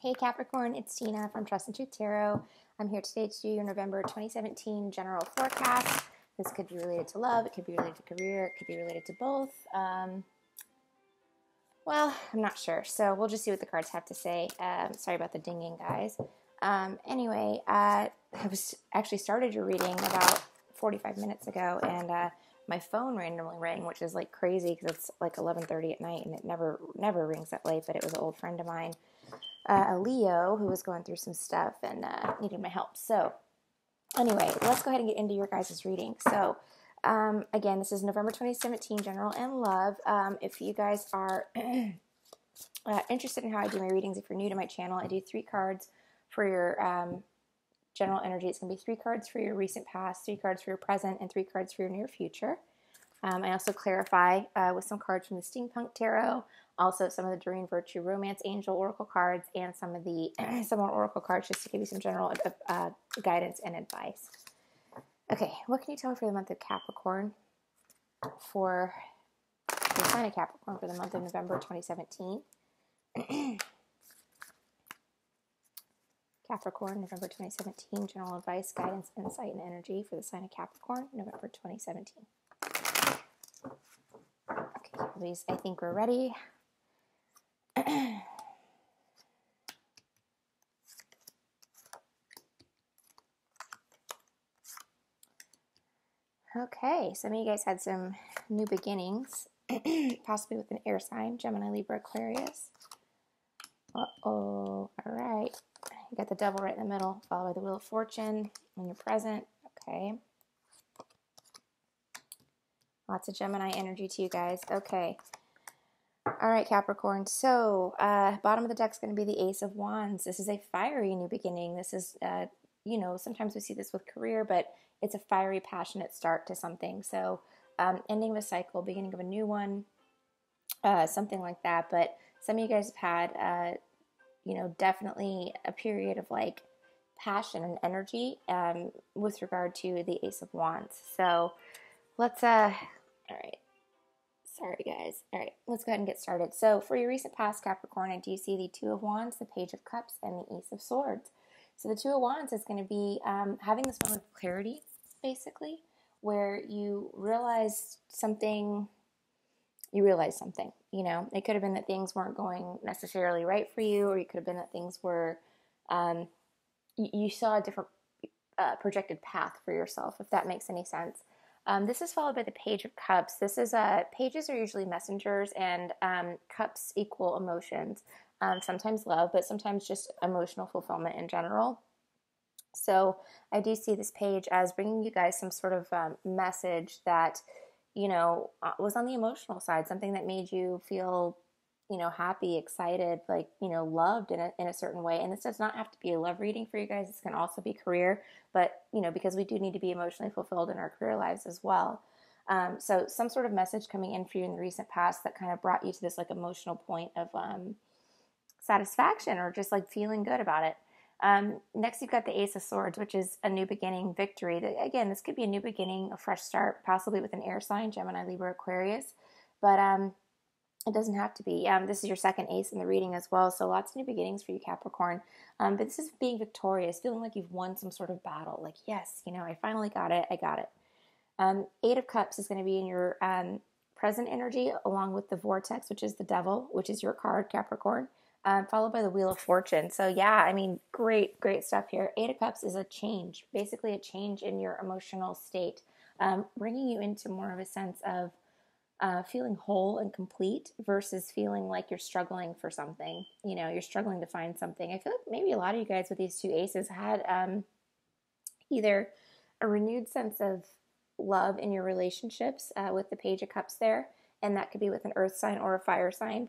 Hey Capricorn, it's Tina from Trust and Truth Tarot. I'm here today to do your November 2017 general forecast. This could be related to love, it could be related to career, it could be related to both. Well, I'm not sure, so we'll just see what the cards have to say. Sorry about the dinging, guys. Anyway, I was actually started your reading about 45 minutes ago, and my phone randomly rang, which is like crazy because it's like 11:30 at night, and it never rings that late. But it was an old friend of mine, a Leo, who was going through some stuff and needed my help. So anyway, let's go ahead and get into your guys' reading. So again, this is November 2017, general and love. If you guys are interested in how I do my readings, if you're new to my channel, I do 3 cards for your general energy. It's going to be 3 cards for your recent past, 3 cards for your present, and 3 cards for your near future. I also clarify with some cards from the Steampunk Tarot, also some of the Doreen Virtue Romance Angel Oracle cards, and some of the some more Oracle cards just to give you some general guidance and advice. Okay, what can you tell me for the month of Capricorn, for the sign of Capricorn for the month of November 2017? Capricorn, November 2017, general advice, guidance, insight, and energy for the sign of Capricorn, November 2017. Okay, please, I think we're ready. Okay, some of you guys had some new beginnings, possibly with an air sign, Gemini, Libra, Aquarius. Uh-oh, all right. You got the devil right in the middle, followed by the Wheel of Fortune in your present. Okay. Lots of Gemini energy to you guys. Okay. All right, Capricorn. So, bottom of the deck is going to be the Ace of Wands. This is a fiery new beginning. This is, sometimes we see this with career, but it's a fiery, passionate start to something. So, ending of a cycle, beginning of a new one, something like that. But some of you guys have had, definitely a period of like passion and energy with regard to the Ace of Wands. So, let's, all right. Sorry, guys. All right, let's go ahead and get started. So for your recent past, Capricorn, I do see the Two of Wands, the Page of Cups, and the Ace of Swords. So the Two of Wands is going to be having this moment of clarity, basically, where you realize something. It could have been that things weren't going necessarily right for you, or it could have been that things were, you saw a different projected path for yourself, if that makes any sense. This is followed by the Page of Cups. This is pages are usually messengers, and cups equal emotions. Sometimes love, but sometimes just emotional fulfillment in general. So I do see this page as bringing you guys some sort of message that, was on the emotional side, something that made you feel, happy, excited, like, loved in a certain way. And this does not have to be a love reading for you guys. This can also be career, but, because we do need to be emotionally fulfilled in our career lives as well. So some sort of message coming in for you in the recent past that kind of brought you to this like emotional point of satisfaction or just like feeling good about it. Next, you've got the Ace of Swords, which is a new beginning, victory. Again, this could be a new beginning, a fresh start, possibly with an air sign, Gemini, Libra, Aquarius. But it doesn't have to be. This is your second ace in the reading as well, so lots of new beginnings for you, Capricorn. But this is being victorious, feeling like you've won some sort of battle. Like, yes, I finally got it. I got it. 8 of Cups is going to be in your present energy, along with the Vortex, which is the devil, which is your card, Capricorn. Followed by the Wheel of Fortune. So yeah, great stuff here. 8 of Cups is a change, basically a change in your emotional state, bringing you into more of a sense of feeling whole and complete versus feeling like you're struggling for something. You're struggling to find something. I feel like maybe a lot of you guys with these 2 aces had either a renewed sense of love in your relationships with the Page of Cups there, and that could be with an earth sign or a fire sign,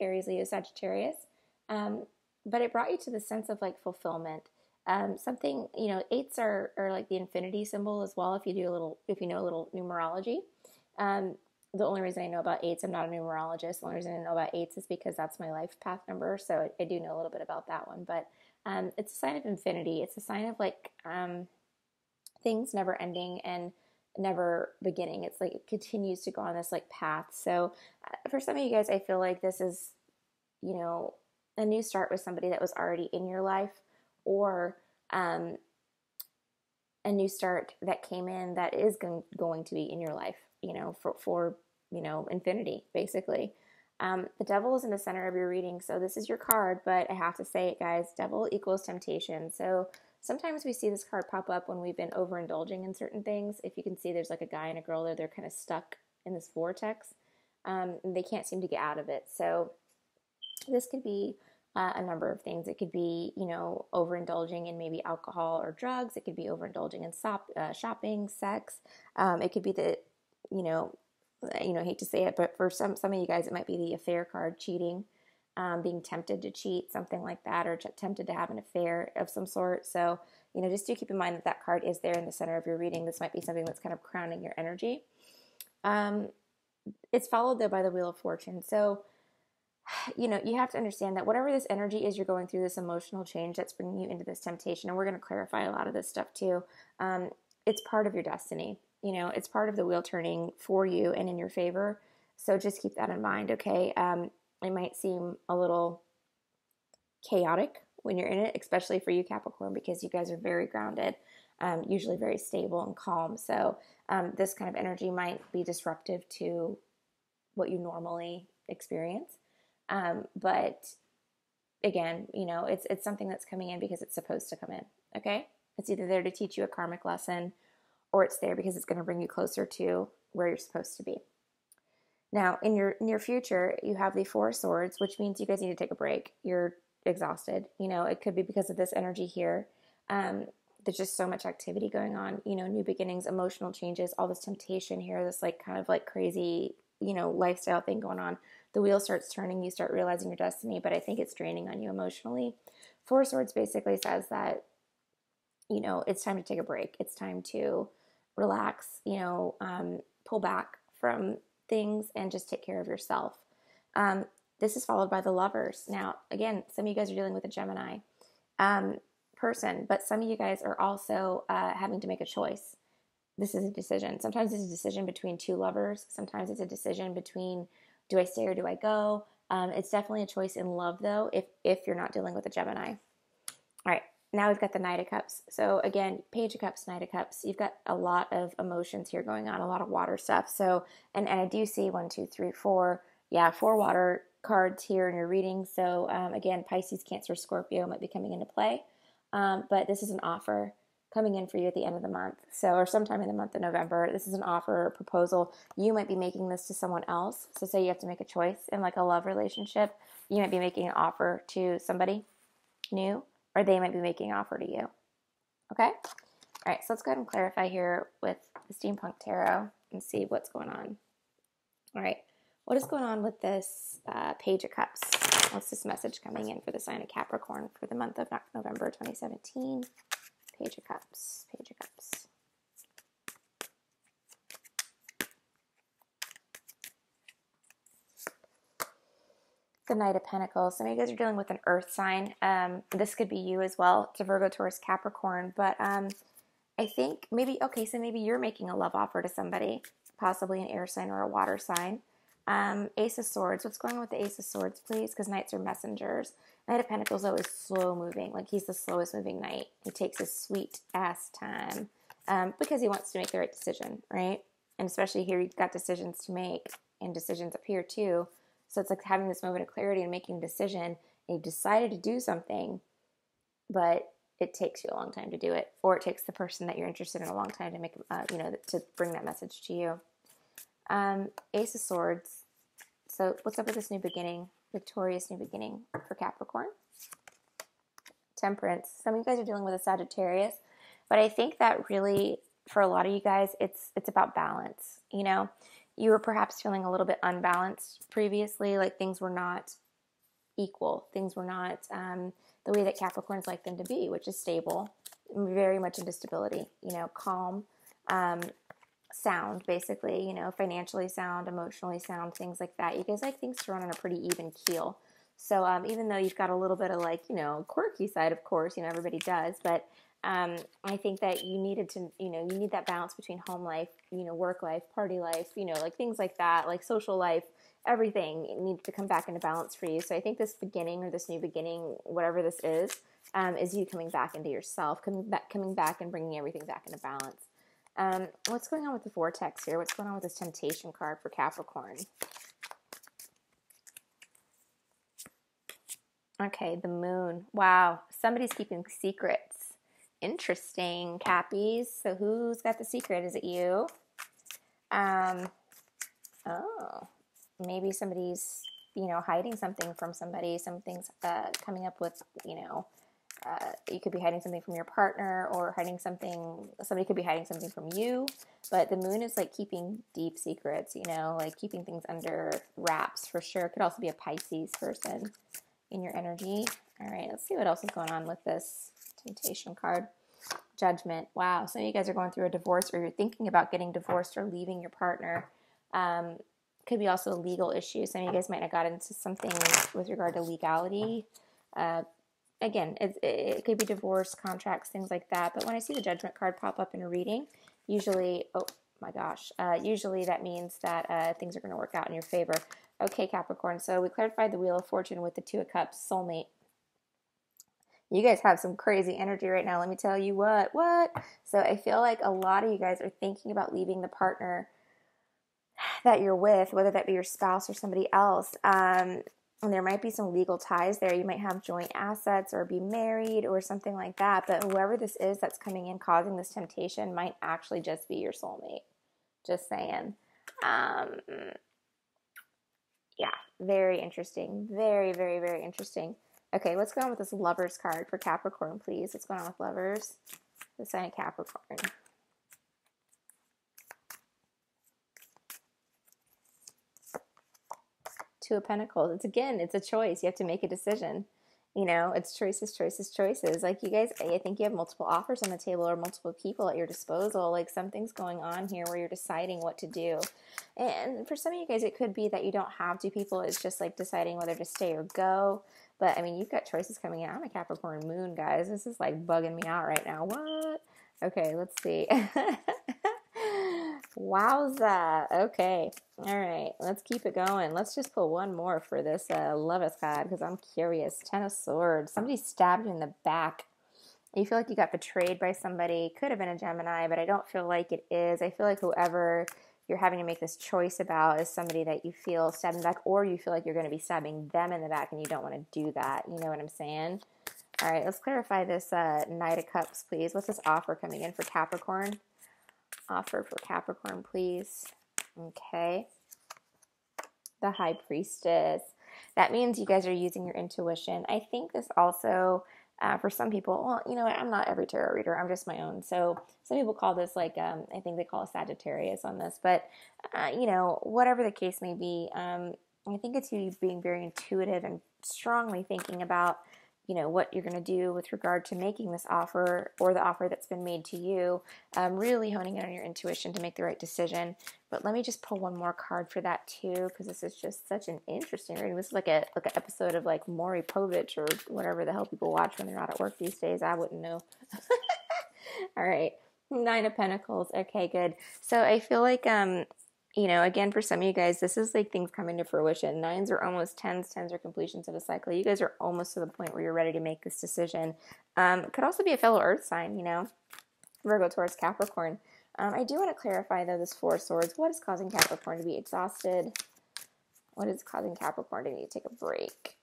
Aries, Leo, Sagittarius. But it brought you to the sense of like fulfillment. Something, 8s are like the infinity symbol as well, if you know a little numerology. The only reason I know about 8s, I'm not a numerologist. The only reason I know about 8s is because that's my life path number. So I do know a little bit about that one, but it's a sign of infinity. It's a sign of like things never ending and never beginning. It's like it continues to go on this like path. So for some of you guys, I feel like this is, a new start with somebody that was already in your life, or a new start that came in that is going to be in your life, for infinity, basically. The devil is in the center of your reading, so this is your card, but I have to say it, guys, devil equals temptation. So sometimes we see this card pop up when we've been overindulging in certain things. If you can see, there's like a guy and a girl there, they're kind of stuck in this vortex, and they can't seem to get out of it. So this could be a number of things. It could be, overindulging in maybe alcohol or drugs. It could be overindulging in shopping, sex. It could be the, I hate to say it, but for some of you guys, it might be the affair card, cheating, being tempted to cheat, something like that, or tempted to have an affair of some sort. So, just do keep in mind that that card is there in the center of your reading. This might be something that's kind of crowning your energy. It's followed, though, by the Wheel of Fortune. So, you have to understand that whatever this energy is you're going through, this emotional change that's bringing you into this temptation, and we're going to clarify a lot of this stuff too, it's part of your destiny. It's part of the wheel turning for you and in your favor. So just keep that in mind, okay? It might seem a little chaotic when you're in it, especially for you, Capricorn, because you guys are very grounded, usually very stable and calm. So this kind of energy might be disruptive to what you normally experience. But again, it's something that's coming in because it's supposed to come in, okay? It's either there to teach you a karmic lesson, or it's there because it's going to bring you closer to where you're supposed to be. Now, in your near future, you have the Four of Swords, which means you guys need to take a break. You're exhausted. It could be because of this energy here. There's just so much activity going on, new beginnings, emotional changes, all this temptation here, this kind of crazy, lifestyle thing going on. The wheel starts turning, you start realizing your destiny, but I think it's draining on you emotionally. Four of Swords basically says that, it's time to take a break. It's time to relax, pull back from things and just take care of yourself. This is followed by the Lovers. Now, again, some of you guys are dealing with a Gemini person, but some of you guys are also having to make a choice. This is a decision. Sometimes it's a decision between two lovers. Sometimes it's a decision between, do I stay or do I go? It's definitely a choice in love, though, if you're not dealing with a Gemini. All right, now we've got the Knight of Cups. So again, Page of Cups, Knight of Cups. You've got a lot of emotions here going on, a lot of water stuff. So, and I do see 1, 2, 3, 4. Yeah, 4 water cards here in your reading. So again, Pisces, Cancer, Scorpio might be coming into play. But this is an offer coming in for you at the end of the month. So, or sometime in the month of November. This is an offer, a proposal. You might be making this to someone else. So say you have to make a choice in a love relationship. You might be making an offer to somebody new, or they might be making an offer to you. Okay? All right, so let's go ahead and clarify here with the Steampunk Tarot and see what's going on. All right, what is going on with this Page of Cups? What's this message coming in for the sign of Capricorn for the month of November 2017? Page of Cups, Page of Cups. The Knight of Pentacles. Some of you guys are dealing with an earth sign. This could be you as well. It's a Virgo, Taurus, Capricorn. But I think maybe you're making a love offer to somebody, possibly an air sign or a water sign. Ace of Swords. What's going on with the Ace of Swords, please? Because knights are messengers. Knight of Pentacles, though, is slow moving. He's the slowest moving knight. He takes his sweet ass time because he wants to make the right decision, right? And especially here, you've got decisions to make, and decisions up here too. So it's like having this moment of clarity and making a decision, and you've decided to do something, but it takes you a long time to do it, or it takes the person that you're interested in a long time to make, to bring that message to you. Ace of Swords. So what's up with this new beginning? Victorious new beginning for Capricorn. Temperance. Some of you guys are dealing with a Sagittarius, but I think that really, for a lot of you guys, it's about balance. You were perhaps feeling a little bit unbalanced previously, things were not equal. Things were not the way that Capricorns like them to be, which is stable, very much into stability, calm, sound, basically, financially sound, emotionally sound, things like that. You guys like things to run on a pretty even keel. So even though you've got a little bit of quirky side, of course, everybody does, but I think that you needed to, you need that balance between home life, work life, party life, things like that, social life, everything needs to come back into balance for you. So I think this beginning or this new beginning, whatever this is you coming back into yourself, coming back and bringing everything back into balance. What's going on with the vortex here? What's going on with this temptation card for Capricorn? Okay, the moon. Wow, somebody's keeping secrets. Interesting, Cappies. So who's got the secret? Is it you? Oh, maybe somebody's, hiding something from somebody. Something's coming up with, you could be hiding something from your partner or hiding something. Somebody could be hiding something from you. But the moon is like keeping deep secrets, like keeping things under wraps for sure. It could also be a Pisces person in your energy. All right, let's see what else is going on with this temptation card. Judgment. Wow, some of you guys are going through a divorce, or you're thinking about getting divorced or leaving your partner. Could be also a legal issue. Some of you guys might have got into something with regard to legality. Again, it could be divorce, contracts, things like that. But when I see the Judgment card pop up in a reading, usually, oh my gosh, usually that means that things are going to work out in your favor. Okay, Capricorn, so we clarified the Wheel of Fortune with the Two of Cups, soulmate. You guys have some crazy energy right now. Let me tell you what. So I feel like a lot of you guys are thinking about leaving the partner that you're with, whether that be your spouse or somebody else. And there might be some legal ties there. You might have joint assets or be married or something like that. But whoever this is that's coming in causing this temptation might actually just be your soulmate. Just saying. Yeah, very interesting. Very, very, very interesting. Okay, what's going on with this Lovers card for Capricorn, please? What's going on with Lovers? The sign of Capricorn. Two of Pentacles. It's a choice. You have to make a decision. It's choices. Like you guys, I think you have multiple offers on the table or multiple people at your disposal. Like something's going on here where you're deciding what to do. And for some of you guys, it could be that you don't have two people. It's just like deciding whether to stay or go. But I mean, you've got choices coming in. I'm a Capricorn moon, guys. This is like bugging me out right now. What? Okay, let's see. Wowza. Okay. All right. Let's keep it going. Let's just pull one more for this Lovers card because I'm curious. Ten of Swords. Somebody stabbed you in the back. You feel like you got betrayed by somebody. Could have been a Gemini, but I don't feel like it is. I feel like whoever you're having to make this choice about is somebody that you feel stabbed in the back, or you feel like you're going to be stabbing them in the back and you don't want to do that. You know what I'm saying? All right. Let's clarify this Knight of Cups, please. What's this offer coming in for Capricorn? Offer for Capricorn, please. Okay. The High Priestess. That means you guys are using your intuition. I think this also, for some people, well, you know what? I'm not every tarot reader. I'm just my own. So some people call this like, I think they call a Sagittarius on this. But, whatever the case may be, I think it's you being very intuitive and strongly thinking about what you're going to do with regard to making this offer or the offer that's been made to you, really honing in on your intuition to make the right decision. But let me just pull one more card for that too, because this is just such an interesting reading. This is like an episode of like Maury Povich or whatever the hell people watch when they're not at work these days. I wouldn't know. All right. Nine of Pentacles. Okay, good. So I feel like, again, for some of you guys, this is like things coming to fruition. Nines are almost tens. Tens are completions of a cycle. You guys are almost to the point where you're ready to make this decision. Could also be a fellow earth sign, Virgo, Taurus, Capricorn. I do want to clarify, though, this Four of Swords. What is causing Capricorn to be exhausted? What is causing Capricorn to need to take a break?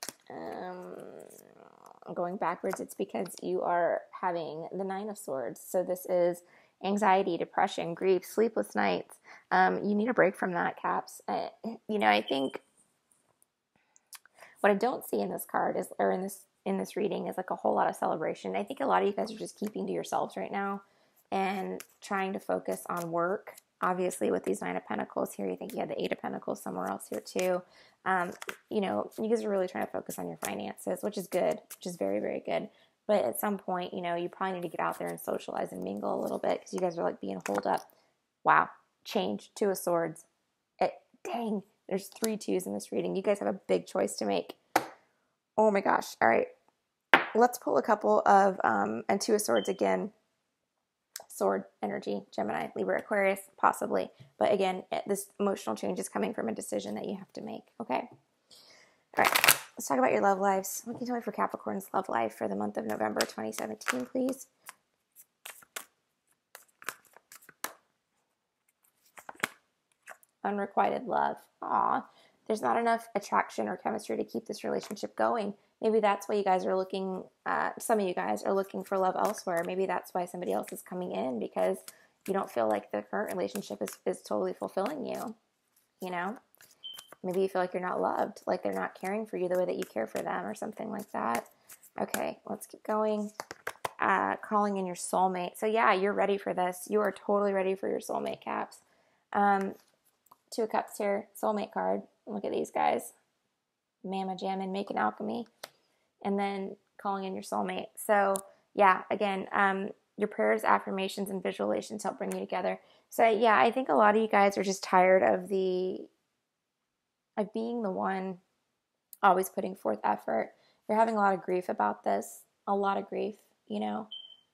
Going backwards, it's because you are having the Nine of Swords. So this is anxiety, depression, grief, sleepless nights. You need a break from that, Caps. I think what I don't see in this card is, or in this reading, is like a whole lot of celebration. I think a lot of you guys are just keeping to yourselves right now and trying to focus on work. Obviously, with these Nine of Pentacles here, you think you had the Eight of Pentacles somewhere else here too. You guys are really trying to focus on your finances, which is good, which is very, very good. But at some point, you probably need to get out there and socialize and mingle a little bit because you guys are like being holed up. Wow. Change. Two of Swords. Dang. There's 3 twos in this reading. You guys have a big choice to make. Oh my gosh. All right. Let's pull a couple of, and Two of Swords again. sword energy, Gemini, Libra, Aquarius, possibly. But again, this emotional change is coming from a decision that you have to make, okay? All right, let's talk about your love lives. What can you tell me for Capricorn's love life for the month of November 2017, please? Unrequited love. Aw, there's not enough attraction or chemistry to keep this relationship going. Maybe that's why you guys are looking, some of you guys are looking for love elsewhere. Maybe that's why somebody else is coming in, because you don't feel like the current relationship is totally fulfilling you, you know? Maybe you feel like you're not loved, like they're not caring for you the way that you care for them or something like that. Okay, let's keep going. Calling in your soulmate. So yeah, you're ready for this. You are totally ready for your soulmate, Caps. Two of Cups here, soulmate card. Look at these guys. Mama jammin', making alchemy. And then calling in your soulmate. So yeah, again, your prayers, affirmations, and visualizations help bring you together. So yeah, I think a lot of you guys are just tired of being the one always putting forth effort. You're having a lot of grief about this. A lot of grief, you know.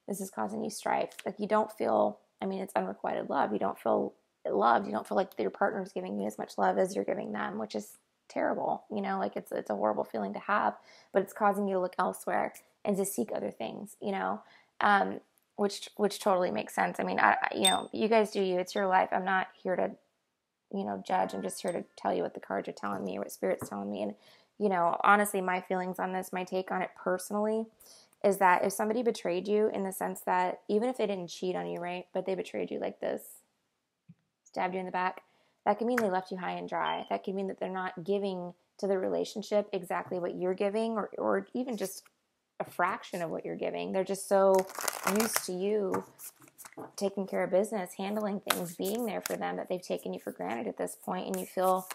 This is causing you strife. Like you don't feel, I mean, it's unrequited love. You don't feel loved. You don't feel like your partner is giving you as much love as you're giving them, which is terrible. You know, like it's a horrible feeling to have, but it's causing you to look elsewhere and to seek other things, you know, which totally makes sense. I mean, you know, you guys do you. It's your life. I'm not here to, you know, judge. I'm just here to tell you what the cards are telling me or what Spirit's telling me. And, you know, honestly, my feelings on this, my take on it personally, is that if somebody betrayed you in the sense that even if they didn't cheat on you, right, but they betrayed you like this, stabbed you in the back, that could mean they left you high and dry. That could mean that they're not giving to the relationship exactly what you're giving, or even just a fraction of what you're giving. They're just so used to you taking care of business, handling things, being there for them, that they've taken you for granted at this point, and you feel,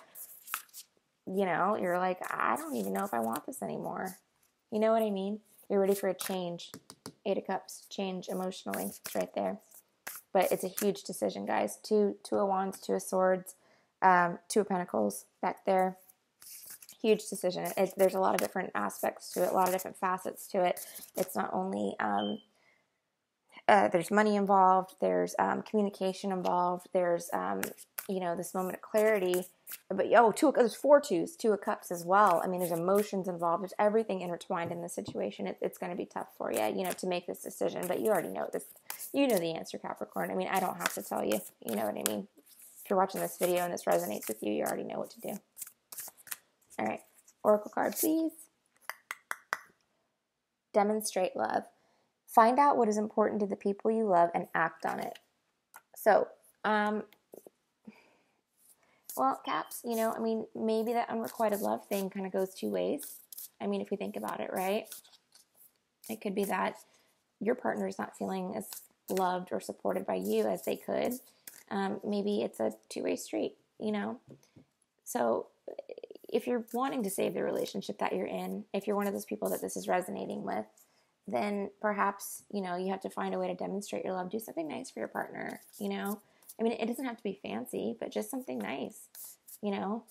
you know, you're like, I don't even know if I want this anymore. You know what I mean? You're ready for a change. 8 of Cups, change emotionally. It's right there. But it's a huge decision, guys. Two of Wands, 2 of Swords, 2 of Pentacles back there. Huge decision. There's a lot of different aspects to it, a lot of different facets to it. It's not only, there's money involved, there's communication involved, there's, you know, this moment of clarity. But, there's 4 twos, 2 of Cups as well. I mean, there's emotions involved. There's everything intertwined in the situation. It's going to be tough for you, you know, to make this decision. But you already know this. You know the answer, Capricorn. I mean, I don't have to tell you. You know what I mean? If you're watching this video and this resonates with you, you already know what to do. All right. Oracle card, please. Demonstrate love. Find out what is important to the people you love and act on it. So, well, Caps, you know, I mean, maybe that unrequited love thing kind of goes 2 ways. I mean, if we think about it, right? It could be that your partner is not feeling as loved or supported by you as they could. Maybe it's a 2-way street, you know? So if you're wanting to save the relationship that you're in, if you're one of those people that this is resonating with, then perhaps, you know, you have to find a way to demonstrate your love. Do something nice for your partner, you know? I mean, it doesn't have to be fancy, but just something nice, you know?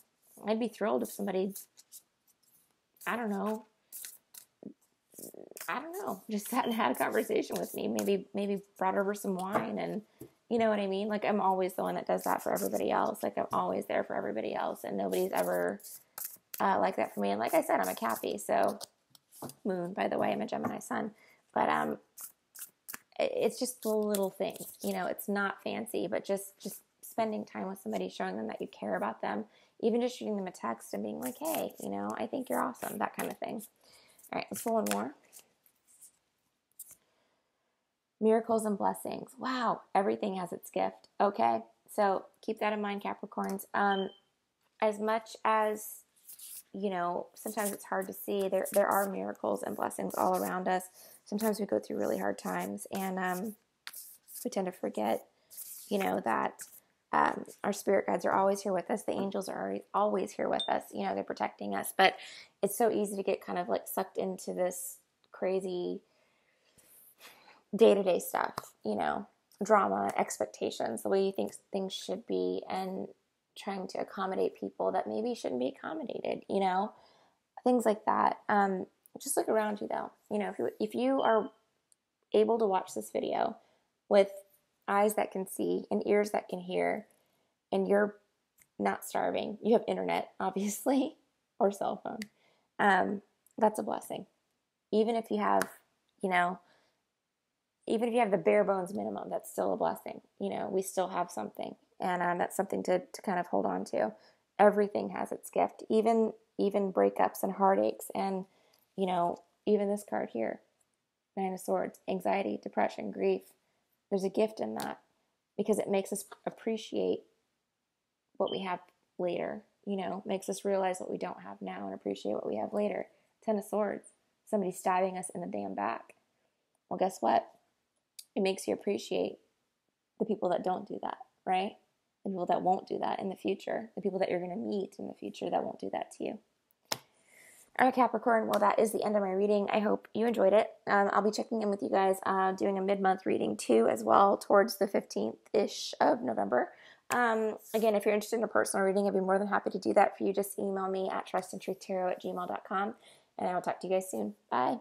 I'd be thrilled if somebody, I don't know, just sat and had a conversation with me, maybe brought over some wine, and you know what I mean? Like, I'm always the one that does that for everybody else. Like, I'm always there for everybody else, and nobody's ever like that for me. And like I said, I'm a Cappy, so moon, by the way, I'm a Gemini sun, but it's just the little things, you know. It's not fancy, but just spending time with somebody, showing them that you care about them, even just shooting them a text and being like, hey, you know, I think you're awesome, that kind of thing. All right, let's pull one more. Miracles and blessings. Wow, everything has its gift. Okay, so keep that in mind, Capricorns. As much as, you know, sometimes it's hard to see, there are miracles and blessings all around us. Sometimes we go through really hard times, and we tend to forget, you know, that our spirit guides are always here with us. The angels are always here with us. You know, they're protecting us. But it's so easy to get kind of like sucked into this crazy day-to-day stuff, you know, drama, expectations, the way you think things should be, and trying to accommodate people that maybe shouldn't be accommodated, you know, things like that. Just look around you, though. You know, if you are able to watch this video with eyes that can see and ears that can hear, and you're not starving. You have internet, obviously, or cell phone. That's a blessing. Even if you have, you know, even if you have the bare bones minimum, that's still a blessing. You know, we still have something, and that's something to kind of hold on to. Everything has its gift, even breakups and heartaches, and you know, even this card here, Nine of Swords, anxiety, depression, grief. There's a gift in that because it makes us appreciate what we have later. You know, makes us realize what we don't have now and appreciate what we have later. Ten of Swords, somebody stabbing us in the damn back. Well, guess what? It makes you appreciate the people that don't do that, right? The people that won't do that in the future. The people that you're going to meet in the future that won't do that to you. All right, Capricorn. Well, that is the end of my reading. I hope you enjoyed it. I'll be checking in with you guys, doing a mid-month reading too, as well, towards the 15th-ish of November. Again, if you're interested in a personal reading, I'd be more than happy to do that for you. Just email me at trustandtruthtarot@gmail.com, and I will talk to you guys soon. Bye.